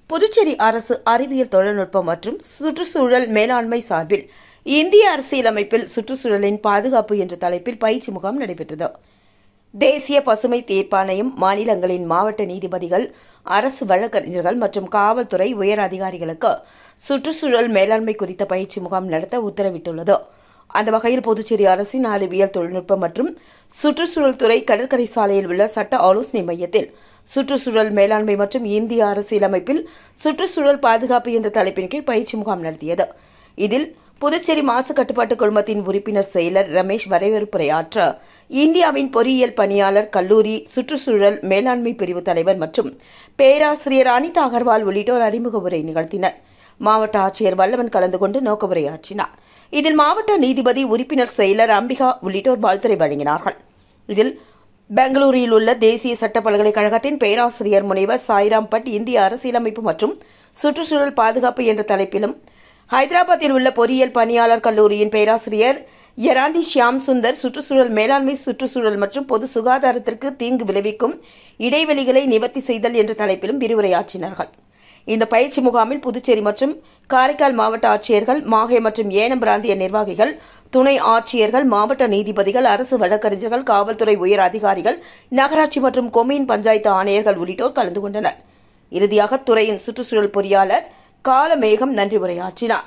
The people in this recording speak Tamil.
புதுச்சேரி அரசு அறிவியல் தொழில்நுட்பம் மற்றும் சுற்றுச்சூழல் மேலாண்மை சார்பில் இந்திய அரசியலமைப்பில் சுற்றுச்சூழலின் பாதுகாப்பு என்ற தலைப்பில் பயிற்சி முகாம் நடைபெற்றது. தேசிய பசுமை தீர்ப்பாணையம், மாநிலங்களின் மாவட்ட நீதிபதிகள், அரசு வழக்கறிஞர்கள் மற்றும் காவல்துறை உயர் அதிகாரிகளுக்கு சுற்றுச்சூழல் மேலாண்மை குறித்த பயிற்சி முகாம் நடத்த உத்தரவிட்டுள்ளது. அந்த வகையில் புதுச்சேரி அரசின் அறிவியல் தொழில்நுட்பம் மற்றும் சுற்றுச்சூழல் துறை கடற்கரை சாலையில் உள்ள சட்ட ஆலோசனை மையத்தில் சுற்றுச்சூழல் மேலாண்மை மற்றும் இந்திய அரசியலமைப்பில் சுற்றுச்சூழல் பாதுகாப்பு என்ற தலைப்பின் கீழ் பயிற்சி முகாம் நடத்தியது. இதில் புதுச்சேரி மாசு கட்டுப்பாட்டு குழுமத்தின் உறுப்பினர் செயலர் ரமேஷ் வரவேற்புரையாற்ற, இந்தியாவின் பொறியியல் பணியாளர் கல்லூரி சுற்றுச்சூழல் மேலாண்மை பிரிவு தலைவர் மற்றும் பேராசிரியர் அனிதா அகர்வால் உள்ளிட்டோர் அறிமுக உரை நிகழ்த்தினர். மாவட்ட ஆட்சியர் வல்லவன் கலந்து கொண்டு நோக்க உரையாற்றினார். இதில் மாவட்ட நீதிபதி, உறுப்பினர் செயலர் அம்பிகா உள்ளிட்டோர் வாழ்த்துரை வழங்கினார்கள். இதில் பெங்களூரில் உள்ள தேசிய சட்ட பல்கலைக்கழகத்தின் பேராசிரியர் முனைவர் சாய்ராம் பட் இந்திய அரசியலமைப்பு மற்றும் சுற்றுச்சூழல் பாதுகாப்பு என்ற தலைப்பிலும், ஹைதராபாத்தில் உள்ள பொறியியல் பணியாளர் கல்லூரியின் பேராசிரியர் யராந்தி ஷியாம் சுந்தர் சுற்றுச்சூழல் மேலாண்மை, சுற்றுச்சூழல் மற்றும் பொது சுகாதாரத்திற்கு தீங்கு விளைவிக்கும் இடைவெளிகளை நிவர்த்தி செய்தல் என்ற தலைப்பிலும் விரிவுரையாற்றினார்கள். இந்த பயிற்சி முகாமில் புதுச்சேரி மற்றும் காரைக்கால் மாவட்ட ஆட்சியர்கள், மாஹே மற்றும் ஏனம் பிராந்திய நிர்வாகிகள், துணை ஆட்சியர்கள், மாவட்ட நீதிபதிகள், அரசு வழக்கறிஞர்கள், காவல்துறை உயர் அதிகாரிகள், நகராட்சி மற்றும் கொம்யூன் பஞ்சாயத்து ஆணையர்கள் உள்ளிட்டோர் கலந்து கொண்டனர். இறுதியாக துறையின் சுற்றுச்சூழல் பொறியாளர் காலமேகம் நன்றி உரையாற்றினார்.